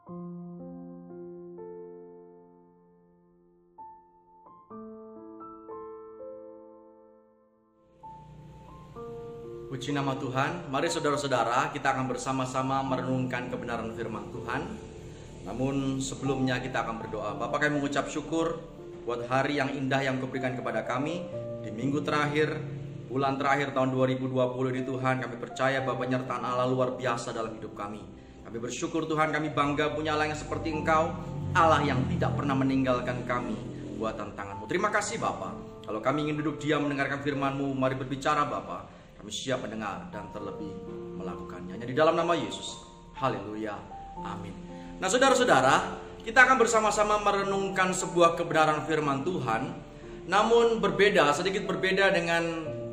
Puji nama Tuhan. Mari saudara-saudara, kita akan bersama-sama merenungkan kebenaran firman Tuhan. Namun sebelumnya kita akan berdoa. Bapa, kami mengucap syukur buat hari yang indah yang Kau berikan kepada kami di minggu terakhir, bulan terakhir tahun 2020 ini Tuhan. Kami percaya bahwa penyertaan Allah luar biasa dalam hidup kami. Kami bersyukur Tuhan, kami bangga punya Allah yang seperti Engkau, Allah yang tidak pernah meninggalkan kami buatan tangan-Mu. Terima kasih Bapa. Kalau kami ingin duduk diam mendengarkan firman-Mu, mari berbicara Bapa. Kami siap mendengar dan terlebih melakukannya. Hanya di dalam nama Yesus. Haleluya. Amin. Nah saudara-saudara, kita akan bersama-sama merenungkan sebuah kebenaran firman Tuhan. Namun sedikit berbeda dengan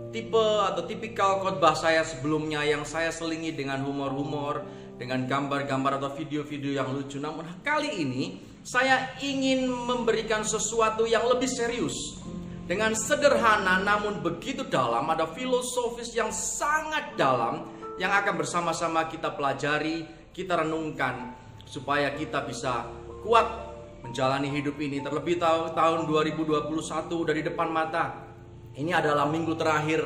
tipe atau tipikal khotbah saya sebelumnya yang saya selingi dengan humor-humor, dengan gambar-gambar atau video-video yang lucu. Namun kali ini saya ingin memberikan sesuatu yang lebih serius. Dengan sederhana namun begitu dalam, ada filosofis yang sangat dalam yang akan bersama-sama kita pelajari, kita renungkan supaya kita bisa kuat menjalani hidup ini. Terlebih tahun 2021 dari depan mata. Ini adalah minggu terakhir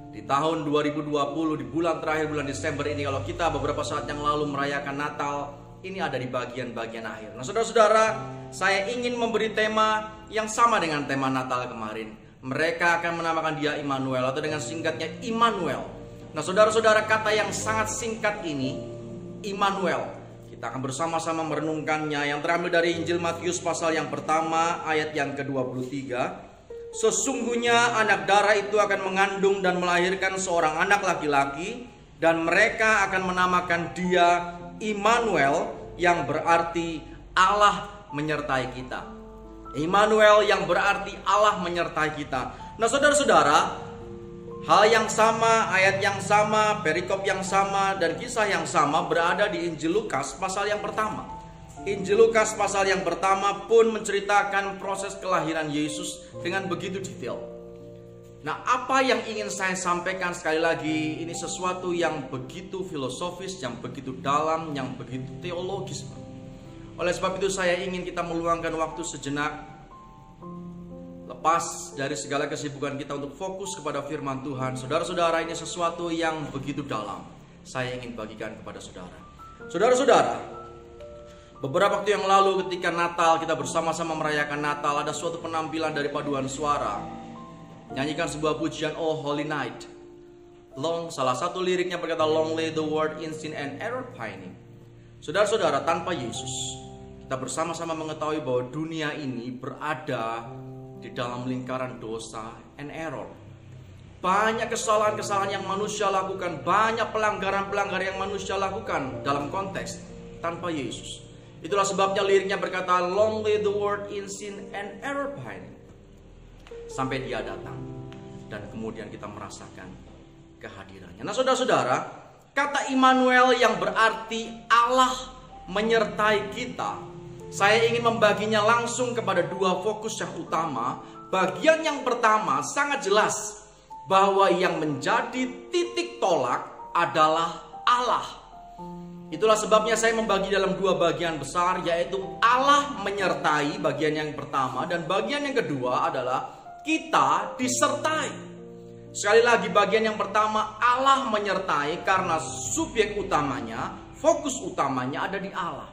di tahun 2020, di bulan terakhir, bulan Desember ini. Kalau kita beberapa saat yang lalu merayakan Natal, ini ada di bagian-bagian akhir. Nah saudara-saudara, saya ingin memberi tema yang sama dengan tema Natal kemarin. Mereka akan menamakan dia Immanuel atau dengan singkatnya Immanuel. Nah saudara-saudara, kata yang sangat singkat ini, Immanuel, kita akan bersama-sama merenungkannya, yang terambil dari Injil Matius pasal yang pertama ayat yang ke-23. Sesungguhnya anak darah itu akan mengandung dan melahirkan seorang anak laki-laki, dan mereka akan menamakan dia Immanuel, yang berarti Allah menyertai kita. Immanuel yang berarti Allah menyertai kita. Nah saudara-saudara, hal yang sama, ayat yang sama, perikop yang sama, dan kisah yang sama berada di Injil Lukas pasal yang pertama. Injil Lukas pasal yang pertama pun menceritakan proses kelahiran Yesus dengan begitu detail. Nah, apa yang ingin saya sampaikan sekali lagi, ini sesuatu yang begitu filosofis, yang begitu dalam, yang begitu teologis. Oleh sebab itu saya ingin kita meluangkan waktu sejenak, lepas dari segala kesibukan kita untuk fokus kepada firman Tuhan. Saudara-saudara, ini sesuatu yang begitu dalam. Saya ingin bagikan kepada saudara. Saudara-saudara, beberapa waktu yang lalu ketika Natal, kita bersama-sama merayakan Natal, ada suatu penampilan dari paduan suara. Nyanyikan sebuah pujian, Oh Holy Night. Salah satu liriknya berkata, Long lay the world in sin and error pining. Saudara-saudara, tanpa Yesus, kita bersama-sama mengetahui bahwa dunia ini berada di dalam lingkaran dosa and error. Banyak kesalahan-kesalahan yang manusia lakukan, banyak pelanggaran-pelanggaran yang manusia lakukan dalam konteks tanpa Yesus. Itulah sebabnya liriknya berkata, Long lay the world in sin and error pining. Sampai dia datang dan kemudian kita merasakan kehadirannya. Nah saudara-saudara, kata Immanuel yang berarti Allah menyertai kita, saya ingin membaginya langsung kepada dua fokus yang utama. Bagian yang pertama sangat jelas bahwa yang menjadi titik tolak adalah Allah. Itulah sebabnya saya membagi dalam dua bagian besar, yaitu Allah menyertai bagian yang pertama, dan bagian yang kedua adalah kita disertai. Sekali lagi, bagian yang pertama Allah menyertai karena subjek utamanya, fokus utamanya ada di Allah.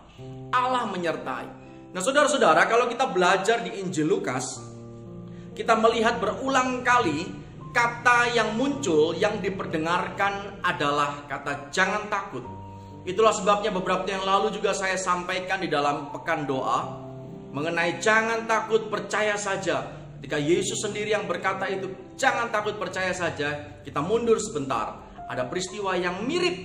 Allah menyertai. Nah saudara-saudara, kalau kita belajar di Injil Lukas, kita melihat berulang kali kata yang muncul, yang diperdengarkan adalah kata jangan takut. Itulah sebabnya beberapa yang lalu juga saya sampaikan di dalam pekan doa mengenai jangan takut, percaya saja. Ketika Yesus sendiri yang berkata itu, jangan takut, percaya saja, kita mundur sebentar. Ada peristiwa yang mirip,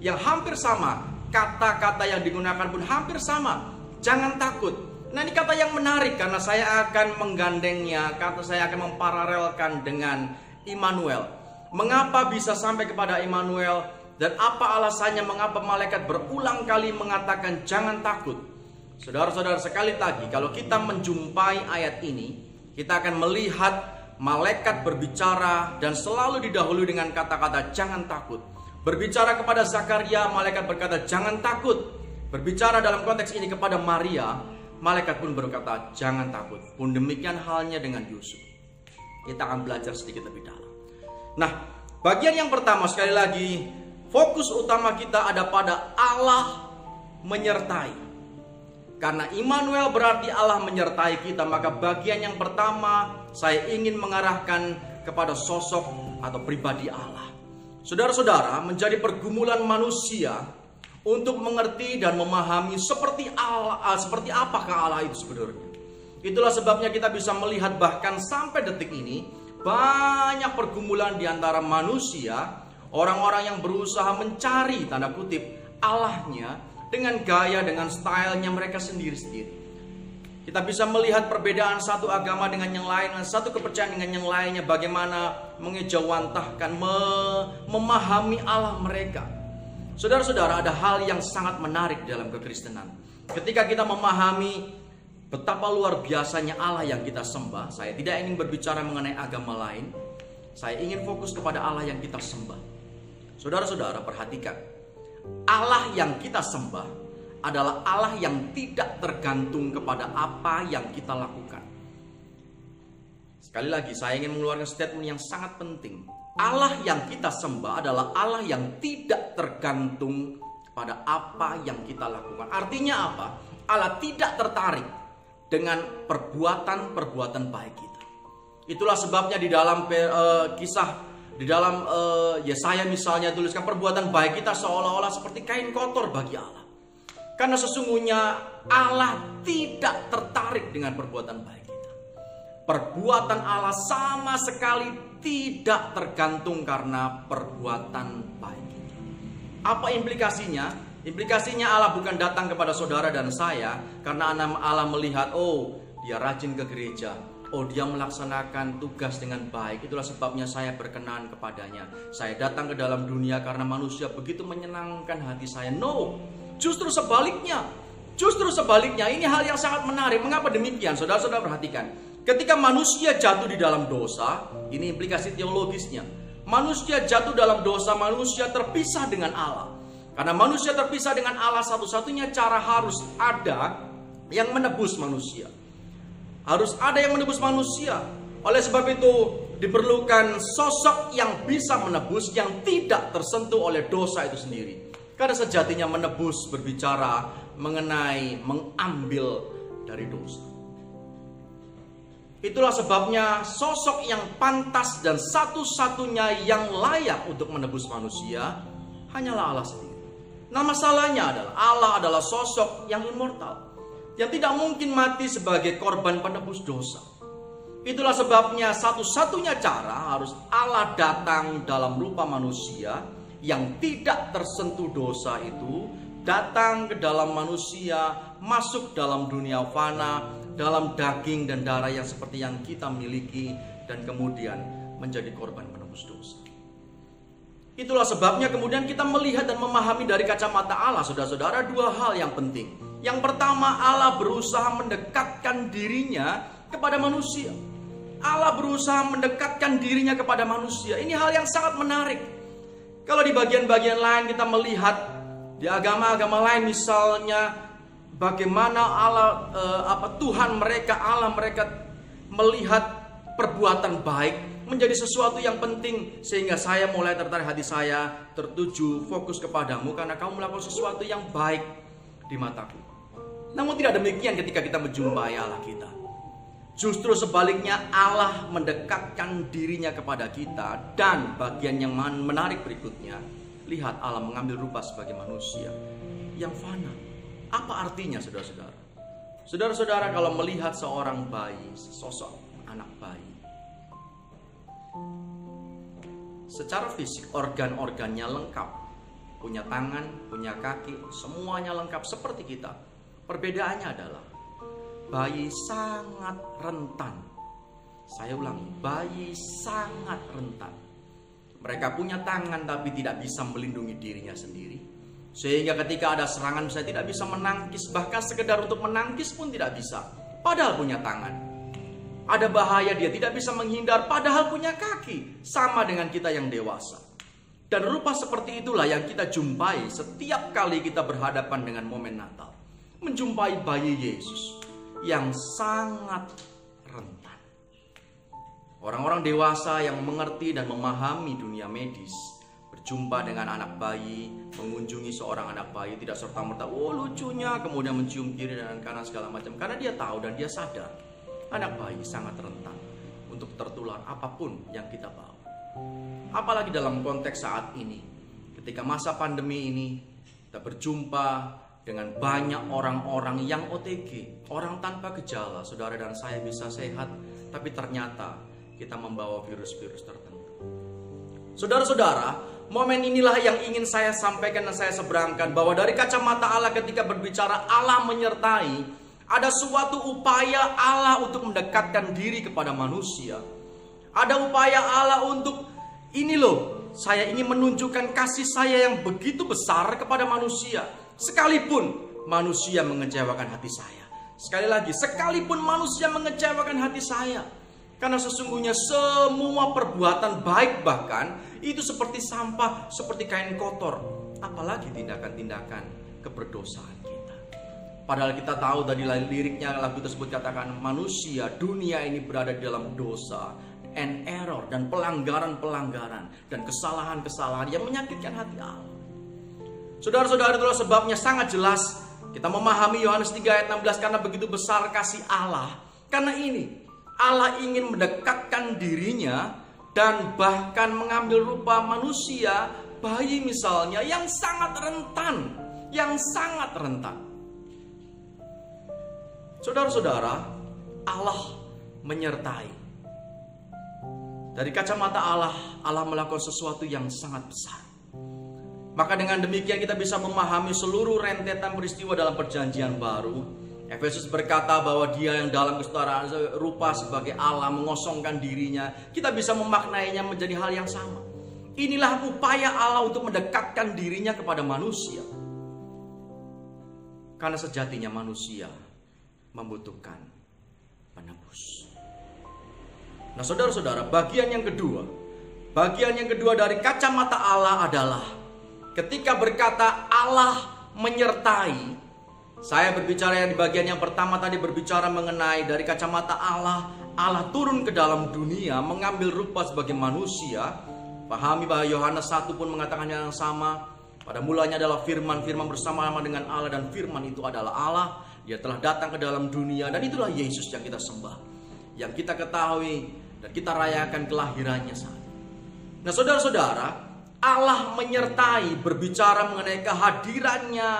yang hampir sama. Kata-kata yang digunakan pun hampir sama. Jangan takut. Nah ini kata yang menarik karena saya akan menggandengnya, kata saya akan memparalelkan dengan Immanuel. Mengapa bisa sampai kepada Immanuel? Dan apa alasannya mengapa malaikat berulang kali mengatakan jangan takut? Saudara-saudara, sekali lagi, kalau kita menjumpai ayat ini, kita akan melihat malaikat berbicara dan selalu didahului dengan kata-kata jangan takut. Berbicara kepada Zakaria, malaikat berkata jangan takut. berbicara dalam konteks ini kepada Maria, malaikat pun berkata, jangan takut. Pun demikian halnya dengan Yusuf. Kita akan belajar sedikit lebih dalam. Nah, bagian yang pertama sekali lagi, fokus utama kita ada pada Allah menyertai. Karena Immanuel berarti Allah menyertai kita, maka bagian yang pertama saya ingin mengarahkan kepada sosok atau pribadi Allah. Saudara-saudara, menjadi pergumulan manusia untuk mengerti dan memahami seperti apakah Allah itu sebenarnya. Itulah sebabnya kita bisa melihat bahkan sampai detik ini banyak pergumulan di antara manusia, orang-orang yang berusaha mencari tanda kutip Allahnya dengan gaya, dengan stylenya mereka sendiri-sendiri. Kita bisa melihat perbedaan satu agama dengan yang lain, satu kepercayaan dengan yang lainnya, bagaimana mengejawantahkan, memahami Allah mereka. Saudara-saudara, ada hal yang sangat menarik dalam kekristenan. Ketika kita memahami betapa luar biasanya Allah yang kita sembah, saya tidak ingin berbicara mengenai agama lain, saya ingin fokus kepada Allah yang kita sembah. Saudara-saudara, perhatikan, Allah yang kita sembah adalah Allah yang tidak tergantung kepada apa yang kita lakukan. Sekali lagi, saya ingin mengeluarkan statement yang sangat penting. Allah yang kita sembah adalah Allah yang tidak tergantung pada apa yang kita lakukan. Artinya apa? Allah tidak tertarik dengan perbuatan-perbuatan baik kita. Itulah sebabnya di dalam Yesaya misalnya tuliskan, perbuatan baik kita seolah-olah seperti kain kotor bagi Allah. Karena sesungguhnya Allah tidak tertarik dengan perbuatan baik kita. Perbuatan Allah sama sekali tidak tergantung karena perbuatan baik kita. Apa implikasinya? Implikasinya Allah bukan datang kepada saudara dan saya karena Allah melihat, oh dia rajin ke gereja, oh dia melaksanakan tugas dengan baik, itulah sebabnya saya berkenan kepadanya. Saya datang ke dalam dunia karena manusia begitu menyenangkan hati saya. No, justru sebaliknya. Justru sebaliknya, ini hal yang sangat menarik. Mengapa demikian? Saudara-saudara perhatikan. Ketika manusia jatuh di dalam dosa, ini implikasi teologisnya. Manusia jatuh dalam dosa, manusia terpisah dengan Allah. Karena manusia terpisah dengan Allah, satu-satunya cara harus ada yang menebus manusia. Harus ada yang menebus manusia. Oleh sebab itu diperlukan sosok yang bisa menebus, yang tidak tersentuh oleh dosa itu sendiri. Karena sejatinya menebus berbicara mengenai mengambil dari dosa. Itulah sebabnya sosok yang pantas dan satu-satunya yang layak untuk menebus manusia hanyalah Allah sendiri. Nah, masalahnya adalah Allah adalah sosok yang immortal, yang tidak mungkin mati sebagai korban penebus dosa. Itulah sebabnya satu-satunya cara harus Allah datang dalam rupa manusia yang tidak tersentuh dosa itu, datang ke dalam manusia, masuk dalam dunia fana, dalam daging dan darah yang seperti yang kita miliki, dan kemudian menjadi korban penebus dosa. Itulah sebabnya kemudian kita melihat dan memahami dari kacamata Allah, saudara-saudara, dua hal yang penting. Yang pertama, Allah berusaha mendekatkan dirinya kepada manusia. Allah berusaha mendekatkan dirinya kepada manusia. Ini hal yang sangat menarik. Kalau di bagian-bagian lain kita melihat di agama-agama lain, misalnya bagaimana Tuhan mereka, Allah mereka melihat perbuatan baik menjadi sesuatu yang penting, sehingga saya mulai tertarik, hati saya tertuju, fokus kepadamu karena kamu melakukan sesuatu yang baik di mataku. Namun tidak demikian ketika kita menjumpai Allah kita. Justru sebaliknya, Allah mendekatkan dirinya kepada kita. Dan bagian yang menarik berikutnya, lihat Allah mengambil rupa sebagai manusia yang fana. Apa artinya, saudara-saudara? Saudara-saudara, kalau melihat seorang bayi, sesosok anak bayi, secara fisik organ-organnya lengkap, punya tangan, punya kaki, semuanya lengkap seperti kita. Perbedaannya adalah bayi sangat rentan. Saya ulangi, bayi sangat rentan. Mereka punya tangan tapi tidak bisa melindungi dirinya sendiri, sehingga ketika ada serangan saya tidak bisa menangkis, bahkan sekedar untuk menangkis pun tidak bisa, padahal punya tangan. Ada bahaya dia tidak bisa menghindar, padahal punya kaki. Sama dengan kita yang dewasa. Dan rupa seperti itulah yang kita jumpai setiap kali kita berhadapan dengan momen Natal. Menjumpai bayi Yesus yang sangat rentan. Orang-orang dewasa yang mengerti dan memahami dunia medis berjumpa dengan anak bayi, mengunjungi seorang anak bayi, tidak serta-merta oh lucunya, kemudian mencium kiri dan kanan segala macam. Karena dia tahu dan dia sadar anak bayi sangat rentan untuk tertular apapun yang kita bawa. Apalagi dalam konteks saat ini, ketika masa pandemi ini, kita berjumpa dengan banyak orang-orang yang OTG, orang tanpa gejala. Saudara dan saya bisa sehat, tapi ternyata kita membawa virus-virus tertentu. Saudara-saudara, momen inilah yang ingin saya sampaikan dan saya seberangkan, bahwa dari kacamata Allah ketika berbicara Allah menyertai, ada suatu upaya Allah untuk mendekatkan diri kepada manusia. Ada upaya Allah untuk ini loh, saya ingin menunjukkan kasih saya yang begitu besar kepada manusia. Sekalipun manusia mengecewakan hati saya. Sekali lagi, sekalipun manusia mengecewakan hati saya. Karena sesungguhnya semua perbuatan baik bahkan itu seperti sampah, seperti kain kotor. Apalagi tindakan-tindakan keberdosaan kita. Padahal kita tahu dari liriknya lagu tersebut katakan manusia, dunia ini berada di dalam dosa and error dan pelanggaran-pelanggaran dan kesalahan-kesalahan yang menyakitkan hati Allah. Saudara-saudara, itulah sebabnya sangat jelas kita memahami Yohanes 3 ayat 16, karena begitu besar kasih Allah. Karena ini Allah ingin mendekatkan dirinya dan bahkan mengambil rupa manusia, bayi misalnya yang sangat rentan, Saudara-saudara, Allah menyertai. Dari kacamata Allah, Allah melakukan sesuatu yang sangat besar. Maka dengan demikian kita bisa memahami seluruh rentetan peristiwa dalam perjanjian baru. Efesus berkata bahwa dia yang dalam kesetaraan rupa sebagai Allah mengosongkan dirinya. Kita bisa memaknainya menjadi hal yang sama. Inilah upaya Allah untuk mendekatkan dirinya kepada manusia. Karena sejatinya manusia membutuhkan penebus. Nah saudara-saudara, bagian yang kedua dari kacamata Allah adalah ketika berkata Allah menyertai. Saya berbicara yang di bagian yang pertama tadi berbicara mengenai dari kacamata Allah. Allah turun ke dalam dunia mengambil rupa sebagai manusia. Pahami bahwa Yohanes 1 pun mengatakan yang sama. Pada mulanya adalah firman bersama-sama dengan Allah, dan firman itu adalah Allah. Dia telah datang ke dalam dunia, dan itulah Yesus yang kita sembah, yang kita ketahui dan kita rayakan kelahirannya saat. Nah saudara-saudara, Allah menyertai, berbicara mengenai kehadirannya,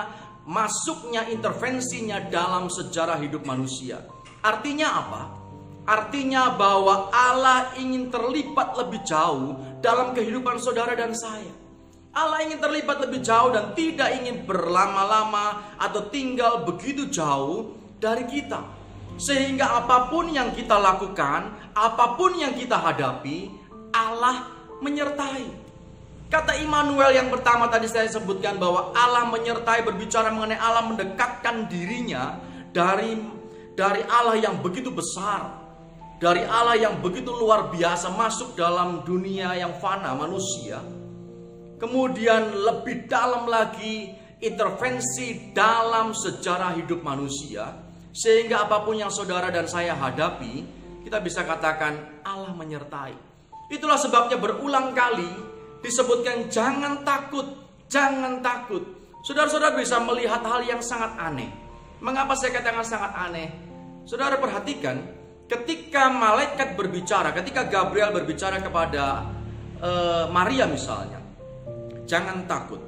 masuknya, intervensinya dalam sejarah hidup manusia. Artinya apa? Artinya bahwa Allah ingin terlibat lebih jauh dalam kehidupan saudara dan saya. Allah ingin terlibat lebih jauh dan tidak ingin berlama-lama atau tinggal begitu jauh dari kita. Sehingga apapun yang kita lakukan, apapun yang kita hadapi, Allah menyertai. Kata Immanuel yang pertama tadi saya sebutkan bahwa Allah menyertai, berbicara mengenai Allah mendekatkan dirinya dari Allah yang begitu besar, dari Allah yang begitu luar biasa masuk dalam dunia yang fana manusia. Kemudian lebih dalam lagi intervensi dalam sejarah hidup manusia. Sehingga apapun yang saudara dan saya hadapi, kita bisa katakan Allah menyertai. Itulah sebabnya berulang kali disebutkan jangan takut, jangan takut. Saudara-saudara bisa melihat hal yang sangat aneh. Mengapa saya katakan sangat aneh? Saudara perhatikan, ketika malaikat berbicara, ketika Gabriel berbicara kepada Maria misalnya, jangan takut,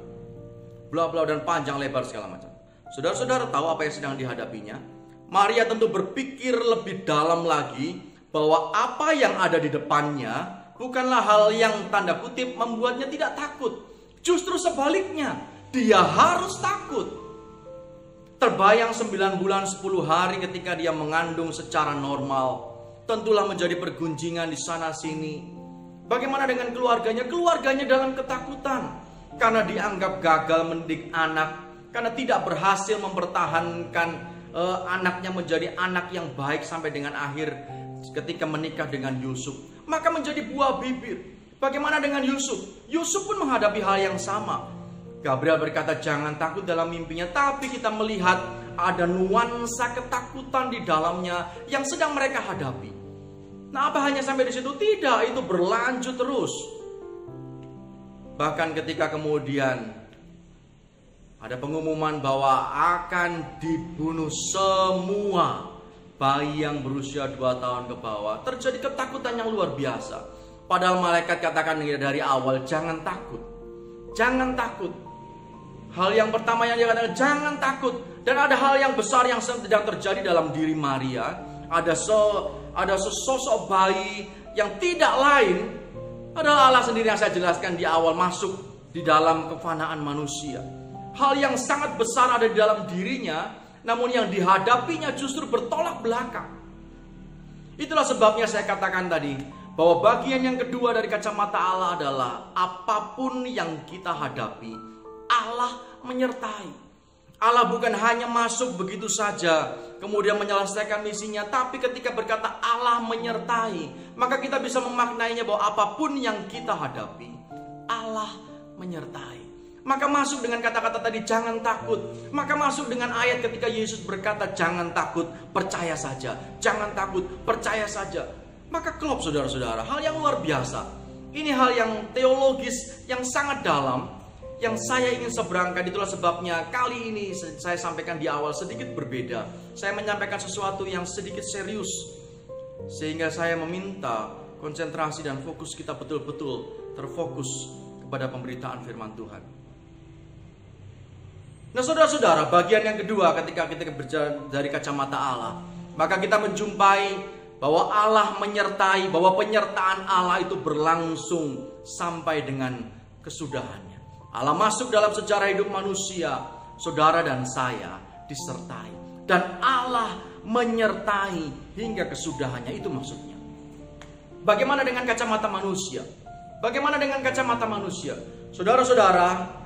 bla bla dan panjang lebar segala macam. Saudara-saudara tahu apa yang sedang dihadapinya? Maria tentu berpikir lebih dalam lagi bahwa apa yang ada di depannya bukanlah hal yang tanda kutip membuatnya tidak takut. Justru sebaliknya, dia harus takut. Terbayang 9 bulan 10 hari ketika dia mengandung secara normal. Tentulah menjadi pergunjingan di sana sini. Bagaimana dengan keluarganya? Keluarganya dalam ketakutan. Karena dianggap gagal mendidik anak. Karena tidak berhasil mempertahankan anaknya menjadi anak yang baik sampai dengan akhir ketika menikah dengan Yusuf. Maka menjadi buah bibir. Bagaimana dengan Yusuf? Yusuf pun menghadapi hal yang sama. Gabriel berkata jangan takut dalam mimpinya, tapi kita melihat ada nuansa ketakutan di dalamnya yang sedang mereka hadapi. Nah, apa hanya sampai di situ? Tidak, itu berlanjut terus. Bahkan ketika kemudian ada pengumuman bahwa akan dibunuh semua bayi yang berusia 2 tahun ke bawah, terjadi ketakutan yang luar biasa. Padahal malaikat katakan dari awal, jangan takut. Jangan takut. Hal yang pertama yang dia katakan, jangan takut. Dan ada hal yang besar yang sedang terjadi dalam diri Maria. Ada sesosok bayi yang tidak lain adalah Allah sendiri yang saya jelaskan di awal, masuk di dalam kefanaan manusia. Hal yang sangat besar ada di dalam dirinya, namun yang dihadapinya justru bertolak belakang. Itulah sebabnya saya katakan tadi, bahwa bagian yang kedua dari kacamata Allah adalah apapun yang kita hadapi, Allah menyertai. Allah bukan hanya masuk begitu saja kemudian menyelesaikan misinya, tapi ketika berkata Allah menyertai, maka kita bisa memaknainya bahwa apapun yang kita hadapi, Allah menyertai. Maka masuk dengan kata-kata tadi, jangan takut. Maka masuk dengan ayat ketika Yesus berkata jangan takut, percaya saja. Jangan takut, percaya saja. Maka klop saudara-saudara, hal yang luar biasa. Ini hal yang teologis yang sangat dalam, yang saya ingin seberangkan. Itulah sebabnya kali ini saya sampaikan di awal sedikit berbeda. Saya menyampaikan sesuatu yang sedikit serius, sehingga saya meminta konsentrasi dan fokus kita betul-betul terfokus kepada pemberitaan firman Tuhan. Nah saudara-saudara, bagian yang kedua ketika kita berjalan dari kacamata Allah, maka kita menjumpai bahwa Allah menyertai, bahwa penyertaan Allah itu berlangsung sampai dengan kesudahannya. Allah masuk dalam sejarah hidup manusia, saudara dan saya disertai. Dan Allah menyertai hingga kesudahannya, itu maksudnya. Bagaimana dengan kacamata manusia? Bagaimana dengan kacamata manusia? Saudara-saudara,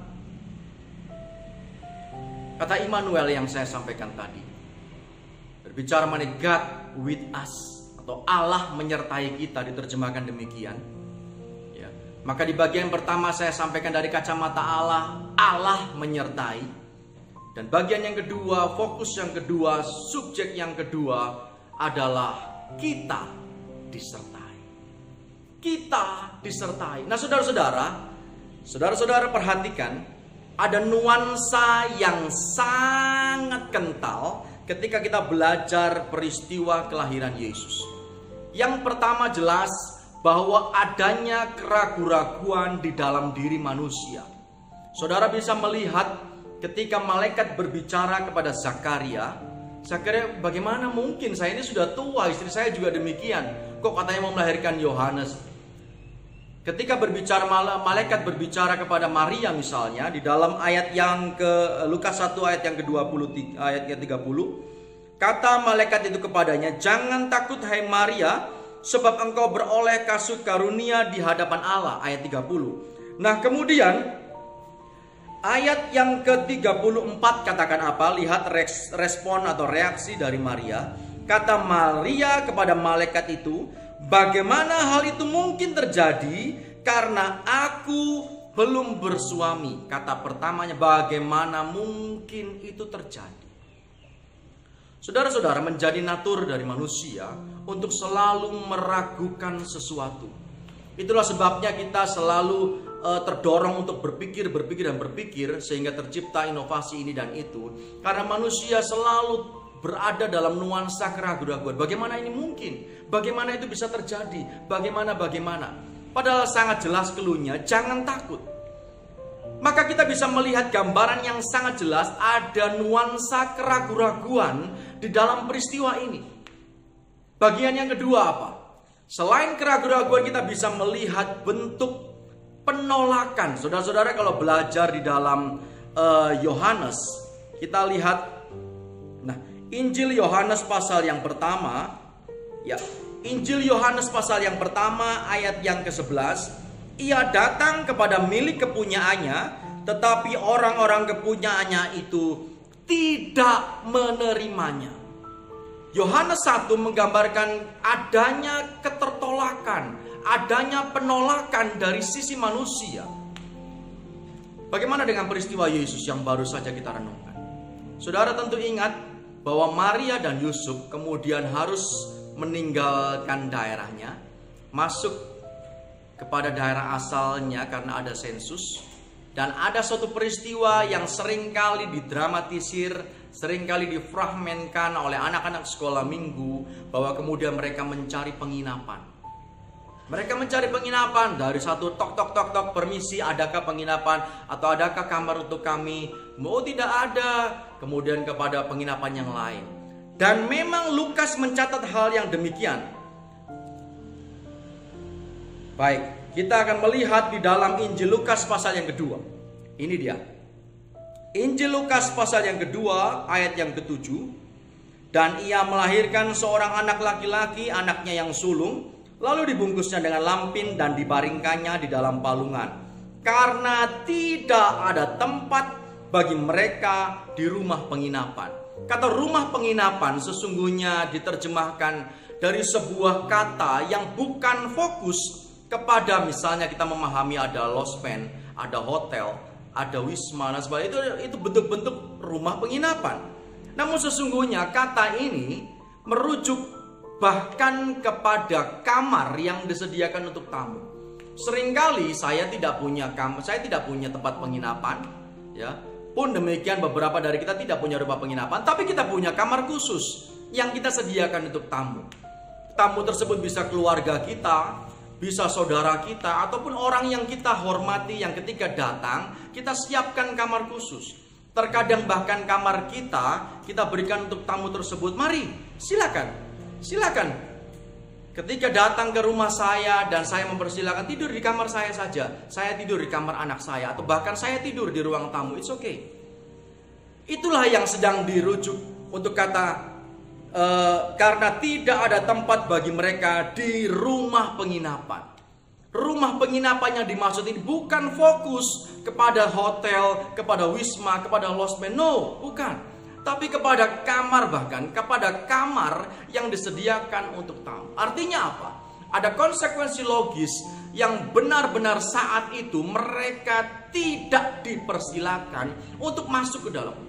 kata Immanuel yang saya sampaikan tadi, berbicara mengenai God with us, atau Allah menyertai kita, diterjemahkan demikian. Ya. Maka di bagian pertama saya sampaikan dari kacamata Allah, Allah menyertai. Dan bagian yang kedua, fokus yang kedua, subjek yang kedua adalah kita disertai. Kita disertai. Nah saudara-saudara perhatikan, ada nuansa yang sangat kental ketika kita belajar peristiwa kelahiran Yesus. Yang pertama jelas bahwa adanya keraguan-raguan di dalam diri manusia. Saudara bisa melihat ketika malaikat berbicara kepada Zakaria, bagaimana mungkin, saya ini sudah tua, istri saya juga demikian, kok katanya mau melahirkan Yohanes. Ketika berbicara, malaikat berbicara kepada Maria misalnya, di dalam ayat yang ke Lukas 1 ayat yang ke-20 ayat yang 30, kata malaikat itu kepadanya, jangan takut hai Maria, sebab engkau beroleh kasih karunia di hadapan Allah, ayat 30. Nah kemudian ayat yang ke-34 katakan apa? Lihat respon atau reaksi dari Maria. Kata Maria kepada malaikat itu, bagaimana hal itu mungkin terjadi karena aku belum bersuami? Kata pertamanya, bagaimana mungkin itu terjadi? Saudara-saudara, menjadi natur dari manusia untuk selalu meragukan sesuatu. Itulah sebabnya kita selalu terdorong untuk berpikir sehingga tercipta inovasi ini dan itu. Karena manusia selalu berada dalam nuansa keraguan-raguan. Bagaimana ini mungkin? Bagaimana itu bisa terjadi? Bagaimana? Padahal sangat jelas clue-nya, jangan takut. Maka kita bisa melihat gambaran yang sangat jelas, ada nuansa keraguan-raguan di dalam peristiwa ini. Bagian yang kedua apa? Selain keraguan-raguan, kita bisa melihat bentuk penolakan. Saudara-saudara, kalau belajar di dalam Yohanes, kita lihat, nah, Injil Yohanes pasal yang pertama, ya, Injil Yohanes pasal yang pertama ayat yang ke-11, ia datang kepada milik kepunyaannya, tetapi orang-orang kepunyaannya itu tidak menerimanya. Yohanes 1 menggambarkan adanya ketertolakan, adanya penolakan dari sisi manusia. Bagaimana dengan peristiwa Yesus yang baru saja kita renungkan? Saudara tentu ingat bahwa Maria dan Yusuf kemudian harus meninggalkan daerahnya, masuk kepada daerah asalnya karena ada sensus. Dan ada suatu peristiwa yang seringkali didramatisir, seringkali difragmenkan oleh anak-anak sekolah minggu, bahwa kemudian mereka mencari penginapan. Mereka mencari penginapan dari satu tok tok tok tok, permisi, adakah penginapan atau adakah kamar untuk kami? Oh, tidak ada. Kemudian kepada penginapan yang lain. Dan memang Lukas mencatat hal yang demikian. Baik. Kita akan melihat di dalam Injil Lukas pasal yang kedua. Ini dia. Injil Lukas pasal yang kedua ayat yang ke-7. Dan ia melahirkan seorang anak laki-laki, anaknya yang sulung. Lalu dibungkusnya dengan lampin dan dibaringkannya di dalam palungan. Karena tidak ada tempat bagi mereka di rumah penginapan. Kata rumah penginapan sesungguhnya diterjemahkan dari sebuah kata yang bukan fokus kepada misalnya kita memahami ada losmen, ada hotel, ada wisma dan sebagainya, itu bentuk-bentuk rumah penginapan. Namun sesungguhnya kata ini merujuk bahkan kepada kamar yang disediakan untuk tamu. Seringkali saya tidak punya kamar, saya tidak punya tempat penginapan, ya. Pun demikian beberapa dari kita tidak punya rumah penginapan, tapi kita punya kamar khusus yang kita sediakan untuk tamu. Tamu tersebut bisa keluarga kita, bisa saudara kita, ataupun orang yang kita hormati yang ketika datang kita siapkan kamar khusus. Terkadang bahkan kamar kita berikan untuk tamu tersebut. Mari, silakan. Ketika datang ke rumah saya dan saya mempersilakan tidur di kamar saya saja, saya tidur di kamar anak saya, atau bahkan saya tidur di ruang tamu, it's okay. Itulah yang sedang dirujuk untuk kata karena tidak ada tempat bagi mereka di rumah penginapan. Rumah penginapan yang dimaksud ini bukan fokus kepada hotel, kepada wisma, kepada losmen. No, bukan. Tapi kepada kamar, bahkan kepada kamar yang disediakan untuk tamu. Artinya apa? Ada konsekuensi logis yang benar-benar saat itu mereka tidak dipersilakan untuk masuk ke dalam.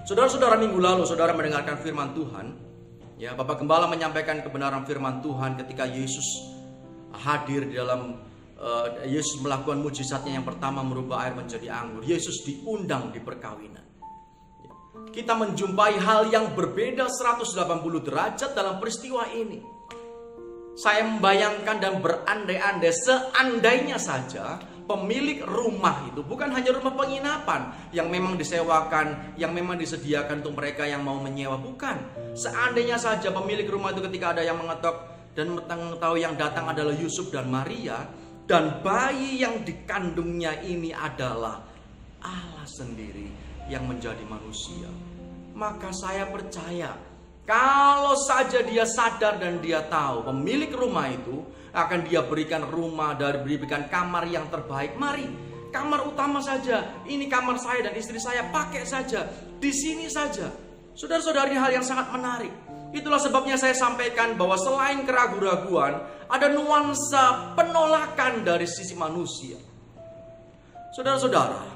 Saudara-saudara, minggu lalu saudara mendengarkan firman Tuhan. Ya, Bapak Gembala menyampaikan kebenaran firman Tuhan ketika Yesus hadir di dalam Yesus melakukan mujizatnya yang pertama merubah air menjadi anggur. Yesus diundang di perkawinan. Kita menjumpai hal yang berbeda 180 derajat dalam peristiwa ini. Saya membayangkan dan berandai-andai, seandainya saja pemilik rumah itu bukan hanya rumah penginapan yang memang disewakan, yang memang disediakan untuk mereka yang mau menyewa, bukan. Seandainya saja pemilik rumah itu ketika ada yang mengetok dan mengetahui yang datang adalah Yusuf dan Maria, dan bayi yang dikandungnya ini adalah Allah sendiri yang menjadi manusia, maka saya percaya kalau saja dia sadar dan dia tahu pemilik rumah itu akan dia berikan berikan kamar yang terbaik. Mari, kamar utama saja, ini kamar saya dan istri saya, pakai saja, di sini saja. Saudara-saudari, hal yang sangat menarik. Itulah sebabnya saya sampaikan bahwa selain keraguan-raguan, ada nuansa penolakan dari sisi manusia. Saudara-saudara,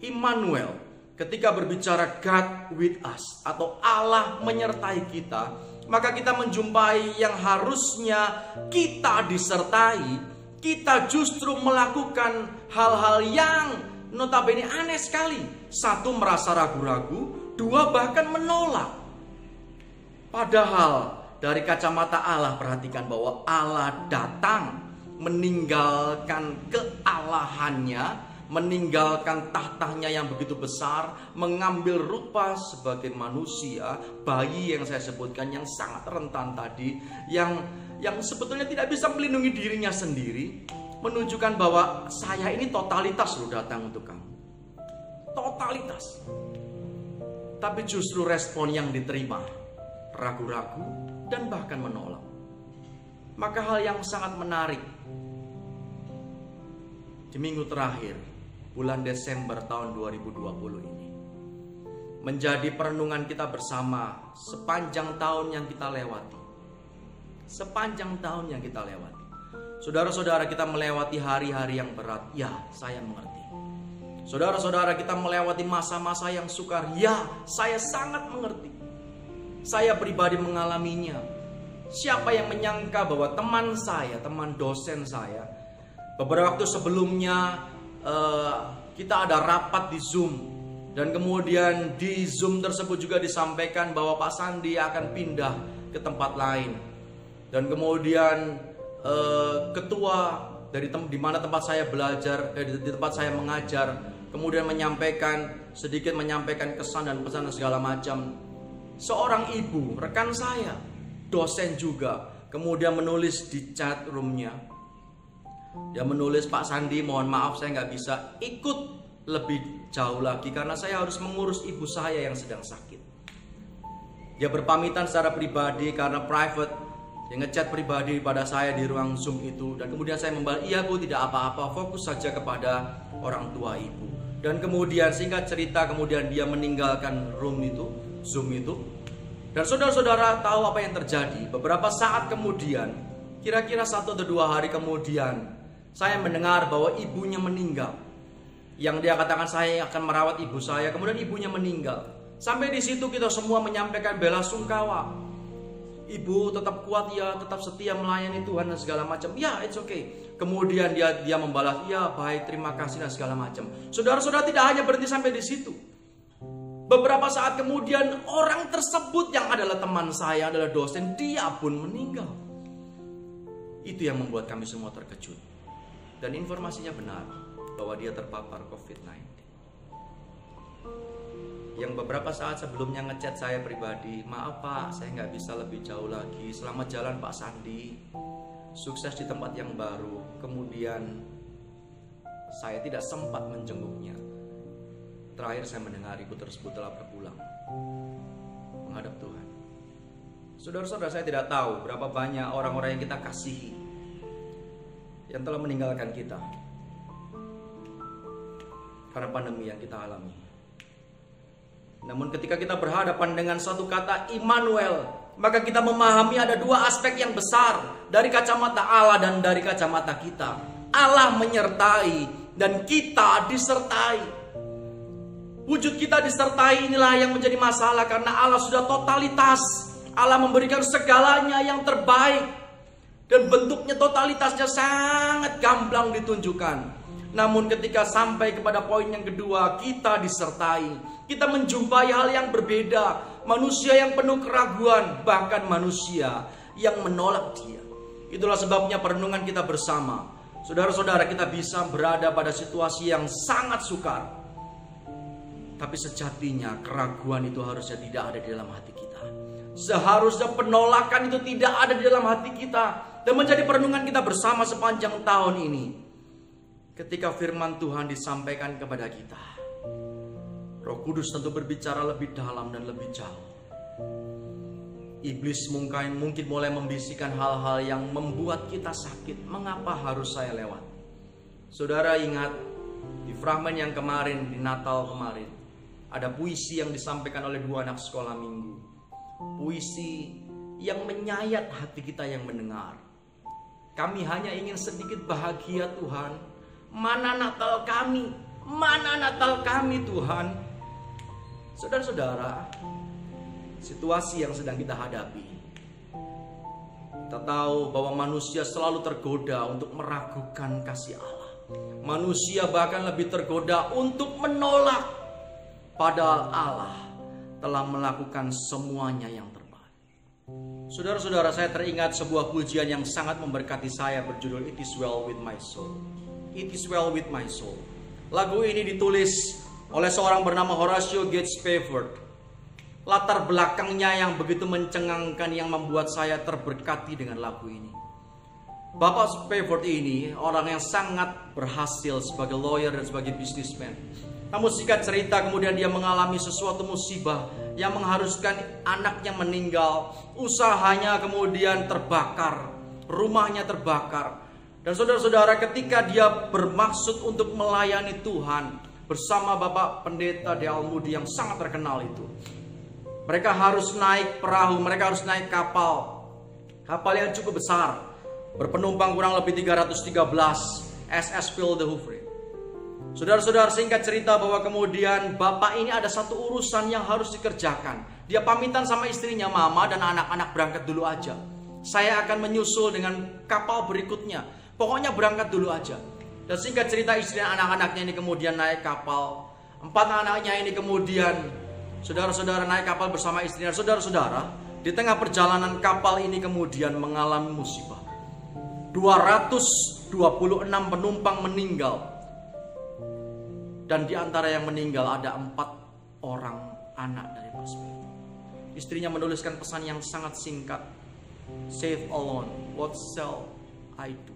Immanuel ketika berbicara God with us atau Allah menyertai kita, maka kita menjumpai yang harusnya kita disertai, kita justru melakukan hal-hal yang notabene aneh sekali. Satu, merasa ragu-ragu, dua, bahkan menolak. Padahal dari kacamata Allah, perhatikan bahwa Allah datang meninggalkan kealahannya, meninggalkan tahtanya yang begitu besar, mengambil rupa sebagai manusia, bayi yang saya sebutkan yang sangat rentan tadi, yang sebetulnya tidak bisa melindungi dirinya sendiri, menunjukkan bahwa saya ini totalitas loh datang untuk kamu. Totalitas. Tapi justru respon yang diterima ragu-ragu dan bahkan menolak. Maka hal yang sangat menarik di minggu terakhir bulan Desember tahun 2020 ini menjadi perenungan kita bersama sepanjang tahun yang kita lewati. sepanjang tahun yang kita lewati. Saudara-saudara, kita melewati hari-hari yang berat. Ya, saya mengerti. Saudara-saudara, kita melewati masa-masa yang sukar. Ya, saya sangat mengerti. Saya pribadi mengalaminya. Siapa yang menyangka bahwa teman saya, teman dosen saya, beberapa waktu sebelumnya kita ada rapat di Zoom. Dan kemudian di Zoom tersebut juga disampaikan bahwa Pak Sandi akan pindah ke tempat lain. Dan kemudian ketua dari di mana tempat saya belajar, di tempat saya mengajar, kemudian sedikit menyampaikan kesan dan pesan dan segala macam. Seorang ibu, rekan saya, dosen juga, kemudian menulis di chat roomnya. Dia menulis, Pak Sandi, mohon maaf saya nggak bisa ikut lebih jauh lagi karena saya harus mengurus ibu saya yang sedang sakit. Dia berpamitan secara pribadi karena private. Dia ngechat pribadi pada saya di ruang Zoom itu. Dan kemudian saya membalas, iya Bu, tidak apa-apa, fokus saja kepada orang tua ibu. Dan kemudian singkat cerita, kemudian dia meninggalkan Zoom itu. Dan saudara-saudara tahu apa yang terjadi. Beberapa saat kemudian, kira-kira 1 atau 2 hari kemudian, saya mendengar bahwa ibunya meninggal. Yang dia katakan, saya akan merawat ibu saya, kemudian ibunya meninggal. Sampai di situ kita semua menyampaikan bela sungkawa. Ibu tetap kuat ya, tetap setia melayani Tuhan dan segala macam. Ya, it's okay. Kemudian dia membalas, ya baik, terima kasih dan segala macam. Saudara-saudara, tidak hanya berhenti sampai di situ. Beberapa saat kemudian orang tersebut yang adalah teman saya, adalah dosen, dia pun meninggal. Itu yang membuat kami semua terkejut. Dan informasinya benar bahwa dia terpapar COVID-19. Yang beberapa saat sebelumnya ngechat saya pribadi, maaf Pak, saya nggak bisa lebih jauh lagi. Selamat jalan Pak Sandi, sukses di tempat yang baru. Kemudian saya tidak sempat menjenguknya. Terakhir saya mendengar ibu tersebut telah berpulang menghadap Tuhan. Saudara-saudara, saya tidak tahu berapa banyak orang-orang yang kita kasihi yang telah meninggalkan kita karena pandemi yang kita alami. Namun ketika kita berhadapan dengan satu kata Immanuel, maka kita memahami ada 2 aspek yang besar dari kacamata Allah dan dari kacamata kita. Allah menyertai dan kita disertai. Wujud kita disertai inilah yang menjadi masalah karena Allah sudah totalitas. Allah memberikan segalanya yang terbaik. Dan bentuknya totalitasnya sangat gamblang ditunjukkan. Namun ketika sampai kepada poin yang kedua, kita disertai. Kita menjumpai hal yang berbeda. Manusia yang penuh keraguan, bahkan manusia yang menolak Dia. Itulah sebabnya perenungan kita bersama. Saudara-saudara, kita bisa berada pada situasi yang sangat sukar. Tapi sejatinya keraguan itu harusnya tidak ada di dalam hati kita. Seharusnya penolakan itu tidak ada di dalam hati kita. Dan menjadi perenungan kita bersama sepanjang tahun ini. Ketika firman Tuhan disampaikan kepada kita, Roh Kudus tentu berbicara lebih dalam dan lebih jauh. Iblis mungkin mulai membisikkan hal-hal yang membuat kita sakit. Mengapa harus saya lewat? Saudara ingat di fragmen yang kemarin, di Natal kemarin, ada puisi yang disampaikan oleh 2 anak sekolah minggu. Puisi yang menyayat hati kita yang mendengar. Kami hanya ingin sedikit bahagia Tuhan. Mana Natal kami? Mana Natal kami Tuhan? Saudara-saudara, situasi yang sedang kita hadapi, kita tahu bahwa manusia selalu tergoda untuk meragukan kasih Allah. Manusia bahkan lebih tergoda untuk menolak, padahal Allah telah melakukan semuanya yang terbaik. Saudara-saudara, saya teringat sebuah pujian yang sangat memberkati saya berjudul It Is Well With My Soul. It Is Well With My Soul. Lagu ini ditulis oleh seorang bernama Horatio Gates Spafford. Latar belakangnya yang begitu mencengangkan yang membuat saya terberkati dengan lagu ini. Bapak Spafford ini orang yang sangat berhasil sebagai lawyer dan sebagai businessman. Namun singkat cerita kemudian dia mengalami sesuatu musibah yang mengharuskan anaknya meninggal. Usahanya kemudian terbakar, rumahnya terbakar. Dan saudara-saudara, ketika dia bermaksud untuk melayani Tuhan bersama Bapak Pendeta Dale Moody yang sangat terkenal itu, mereka harus naik perahu, mereka harus naik kapal Kapal yang cukup besar, berpenumpang kurang lebih 313, SS Phil de Houvre. Saudara-saudara, singkat cerita bahwa kemudian bapak ini ada satu urusan yang harus dikerjakan. Dia pamitan sama istrinya, mama dan anak-anak berangkat dulu aja. Saya akan menyusul dengan kapal berikutnya. Pokoknya berangkat dulu aja. Dan singkat cerita istri dan anak-anaknya ini kemudian naik kapal. 4 anaknya ini kemudian, saudara-saudara, naik kapal bersama istrinya. Saudara-saudara, di tengah perjalanan kapal ini kemudian mengalami musibah. 226 penumpang meninggal. Dan di antara yang meninggal ada 4 orang anak dari Mas Phil. Istrinya menuliskan pesan yang sangat singkat. Save alone, what shall I do?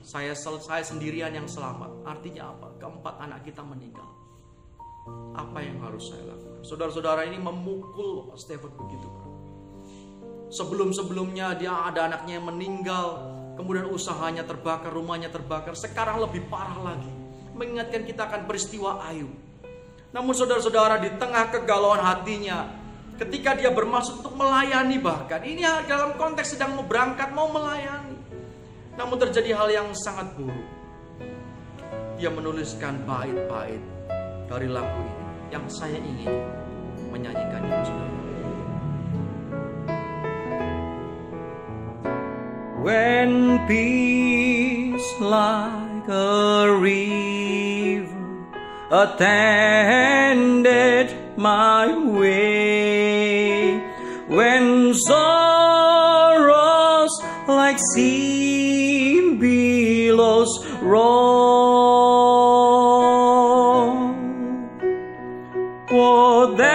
Saya sendirian yang selamat. Artinya apa? Keempat anak kita meninggal. Apa yang harus saya lakukan? Saudara-saudara, ini memukul Stephen begitu. Sebelum-sebelumnya dia ada anaknya yang meninggal, kemudian usahanya terbakar, rumahnya terbakar. Sekarang lebih parah lagi, mengingatkan kita akan peristiwa Ayub. Namun saudara-saudara, di tengah kegalauan hatinya, ketika dia bermaksud untuk melayani, bahkan ini dalam konteks sedang mau berangkat, mau melayani, namun terjadi hal yang sangat buruk. Dia menuliskan bait-bait dari lagu ini yang saya ingin menyanyikannya, saudara. When peace like a river attended my way, when sorrows like sea billows roll, whatever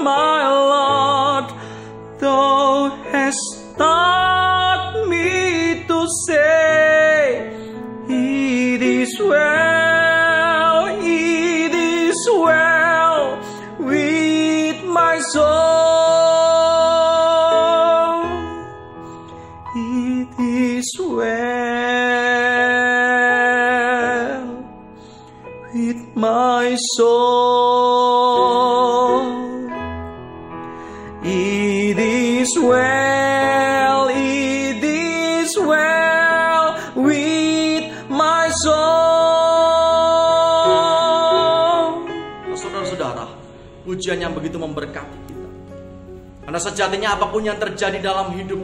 my lot thou hast taught me to say, it is well, it is well with my soul, it is well with my soul, it is well, it is well with my soul. Saudara-saudara, pujian yang begitu memberkati kita. Karena sejatinya apapun yang terjadi dalam hidup,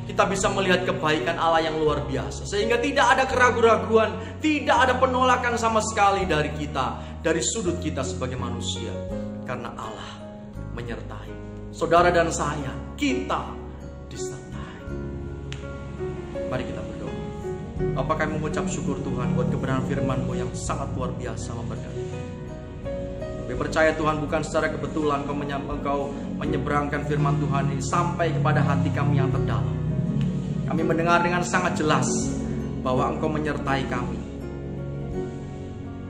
kita bisa melihat kebaikan Allah yang luar biasa. Sehingga tidak ada keraguan-raguan, tidak ada penolakan sama sekali dari kita, dari sudut kita sebagai manusia. Karena Allah menyertai saudara dan saya, kita disertai. Mari kita berdoa. Bapa, kami mengucap syukur Tuhan buat kebenaran firman-Mu yang sangat luar biasa memberkati. Kami percaya Tuhan, bukan secara kebetulan Engkau menyeberangkan firman Tuhan ini sampai kepada hati kami yang terdalam. Kami mendengar dengan sangat jelas bahwa Engkau menyertai kami.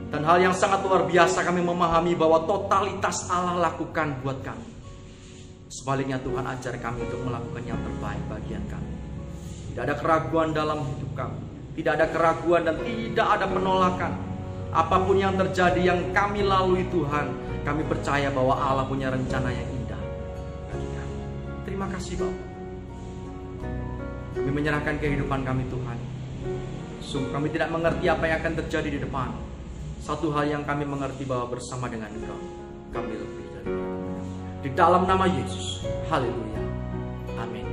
Dan hal yang sangat luar biasa, kami memahami bahwa totalitas Allah lakukan buat kami. Sebaliknya Tuhan, ajar kami untuk melakukan yang terbaik bagian kami. Tidak ada keraguan dalam hidup kami, tidak ada keraguan dan tidak ada penolakan. Apapun yang terjadi yang kami lalui Tuhan, kami percaya bahwa Allah punya rencana yang indah bagi kami. Terima kasih Bapak. Kami menyerahkan kehidupan kami Tuhan. Sungguh kami tidak mengerti apa yang akan terjadi di depan. Satu hal yang kami mengerti, bahwa bersama dengan Engkau kami lebih dari. Di dalam nama Yesus, haleluya, amin.